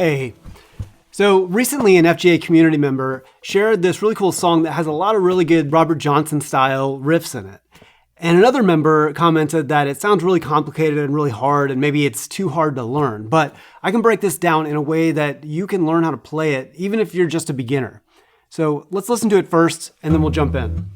Hey, so recently an FGA community member shared this really cool song that has a lot of really good Robert Johnson style riffs in it. And another member commented that it sounds really complicated and really hard and maybe it's too hard to learn, but I can break this down in a way that you can learn how to play it even if you're just a beginner. So let's listen to it first and then we'll jump in.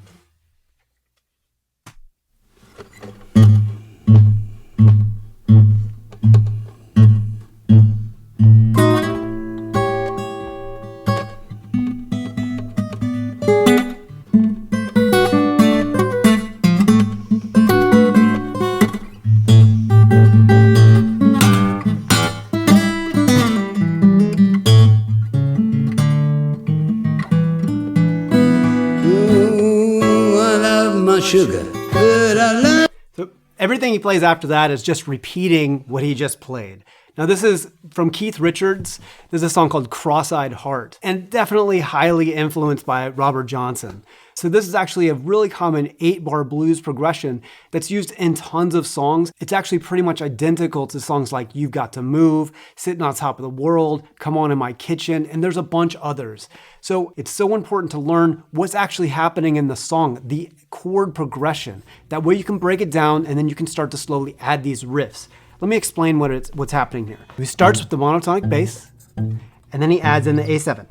Sugar. So everything he plays after that is just repeating what he just played. Now this is from Keith Richards. There's a song called Crosseyed Heart, and definitely highly influenced by Robert Johnson. So this is actually a really common 8-bar blues progression that's used in tons of songs. It's actually pretty much identical to songs like You've Got to Move, Sitting on Top of the World, Come On in My Kitchen, and there's a bunch others. So it's so important to learn what's actually happening in the song, the chord progression. That way you can break it down and then you can start to slowly add these riffs. Let me explain what's happening here. He starts with the monotonic bass, and then he adds in the A7.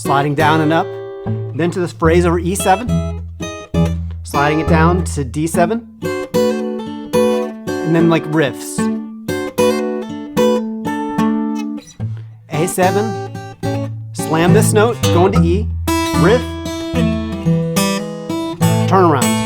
Sliding down and up, then to this phrase over E7, sliding it down to D7, and then like riffs. A7, slam this note, go into E, riff, turn around.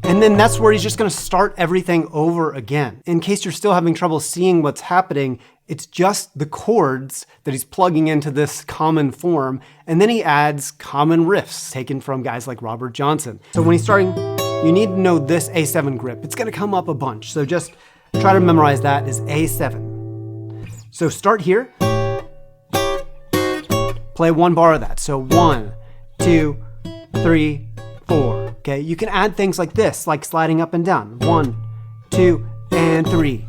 And then that's where he's just gonna start everything over again. In case you're still having trouble seeing what's happening, it's just the chords that he's plugging into this common form, and then he adds common riffs taken from guys like Robert Johnson. So when he's starting, you need to know this A7 grip. It's gonna come up a bunch, so just try to memorize that as A7. So start here, play 1 bar of that. So 1, 2, 3, 4. Okay, you can add things like this, like sliding up and down. 1, 2, and 3,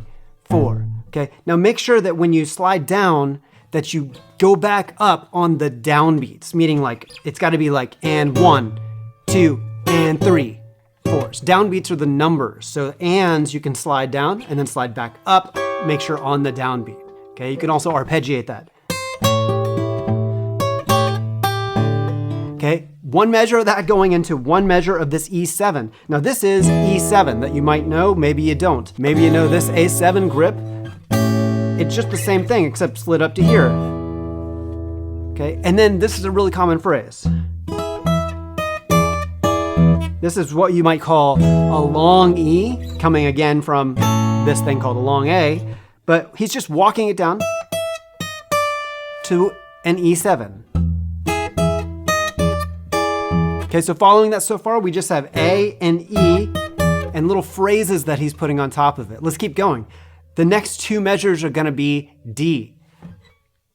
4. Okay, now make sure that when you slide down, that you go back up on the downbeats, meaning like it's got to be like and 1, 2, and 3, 4. So downbeats are the numbers. So ands you can slide down and then slide back up. Make sure on the downbeat. Okay, you can also arpeggiate that. Okay, 1 measure of that going into 1 measure of this E7. Now this is E7 that you might know, maybe you don't. Maybe you know this A7 grip. It's just the same thing except slid up to here. Okay, and then this is a really common phrase. This is what you might call a long E, coming again from this thing called a long A, but he's just walking it down to an E7. Okay, so following that so far, we just have A and E and little phrases that he's putting on top of it. Let's keep going. The next 2 measures are gonna be D.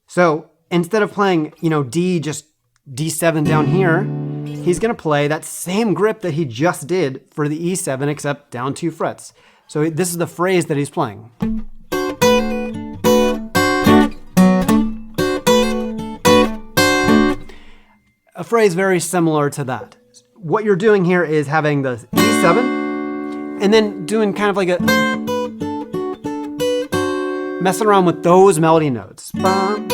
So instead of playing, D, just D7 down here, he's gonna play that same grip that he just did for the E7, except down 2 frets. So this is the phrase that he's playing. A phrase very similar to that. What you're doing here is having the E7 and then doing kind of like a messing around with those melody notes. And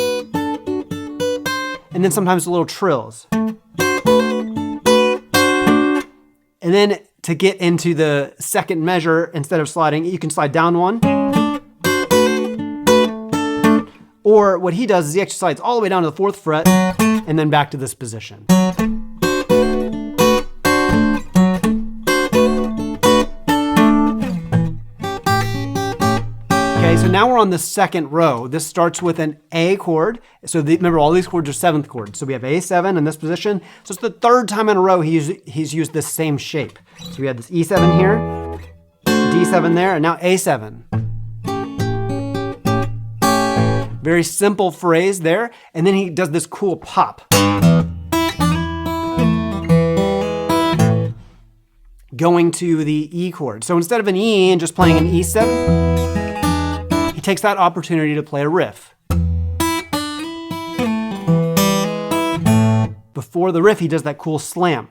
then sometimes little trills. And then to get into the second measure, instead of sliding, you can slide down 1. Or what he does is he actually slides all the way down to the 4th fret and then back to this position. Okay, so now we're on the second row. This starts with an A chord. So remember, all these chords are 7th chords. So we have A7 in this position. So it's the 3rd time in a row he's used this same shape. So we had this E7 here, D7 there, and now A7. Very simple phrase there. And then he does this cool pop. going to the E chord. So instead of an E and just playing an E7, he takes that opportunity to play a riff. Before the riff, he does that cool slam.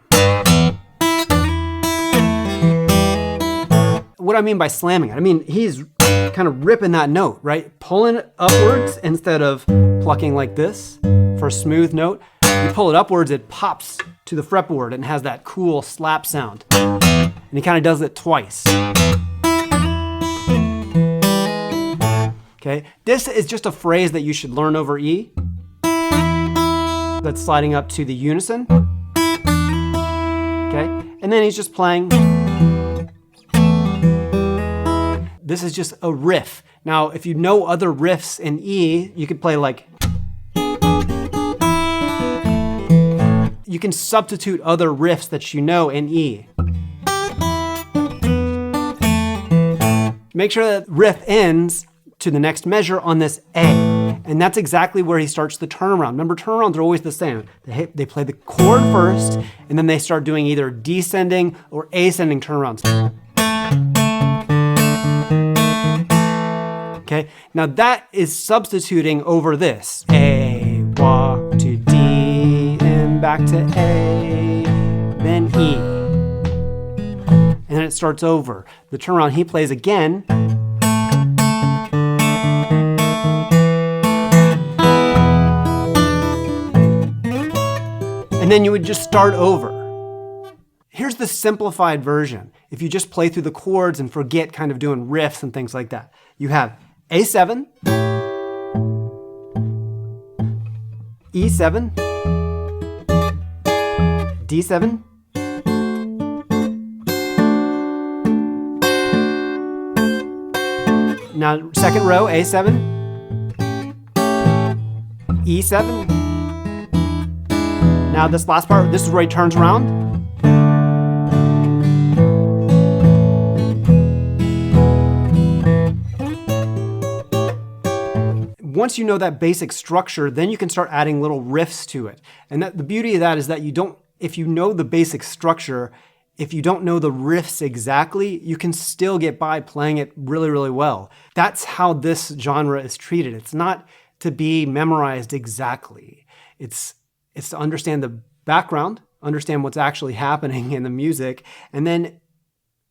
What I mean by slamming it, I mean he's kind of ripping that note, right? Pulling it upwards instead of plucking like this for a smooth note. You pull it upwards, it pops to the fretboard and has that cool slap sound. And he kind of does it twice. Okay, this is just a phrase that you should learn over E. That's sliding up to the unison. Okay, and then he's just playing. This is just a riff. Now, if you know other riffs in E, you could play like. You can substitute other riffs that you know in E. Make sure that riff ends to the next measure on this A. And that's exactly where he starts the turnaround. Remember, turnarounds are always the same. They play the chord first, and then they start doing either descending or ascending turnarounds. Okay, now that is substituting over this. A, walk to D, and back to A, then E. And then it starts over. The turnaround he plays again. And then you would just start over. Here's the simplified version. If you just play through the chords and forget kind of doing riffs and things like that. You have A7, E7, D7, now second row, A7, E7. Now this last part, this is where he turns around. Once you know that basic structure, then you can start adding little riffs to it. And the beauty of that is that if you know the basic structure, if you don't know the riffs exactly, you can still get by playing it really, really well. That's how this genre is treated. It's not to be memorized exactly. It's to understand the background, understand what's actually happening in the music, and then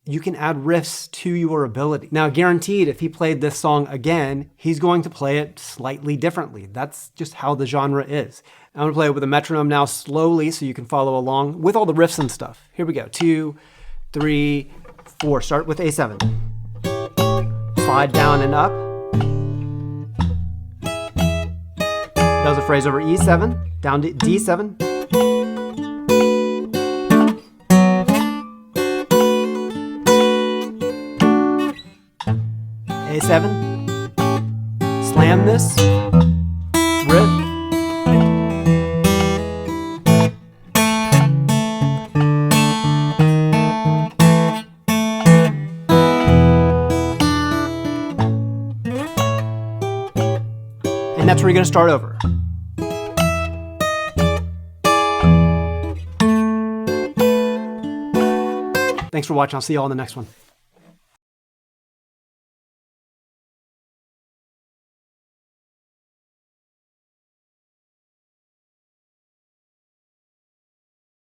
you can add riffs to your ability. Now, guaranteed, if he played this song again, he's going to play it slightly differently. That's just how the genre is. I'm gonna play it with a metronome now slowly so you can follow along with all the riffs and stuff. Here we go, 2, 3, 4. Start with A7. Slide down and up. That was a phrase over E7, down to D7. A7, slam this, riff, and that's where you're going to start over. Thanks for watching. I'll see you all in the next one.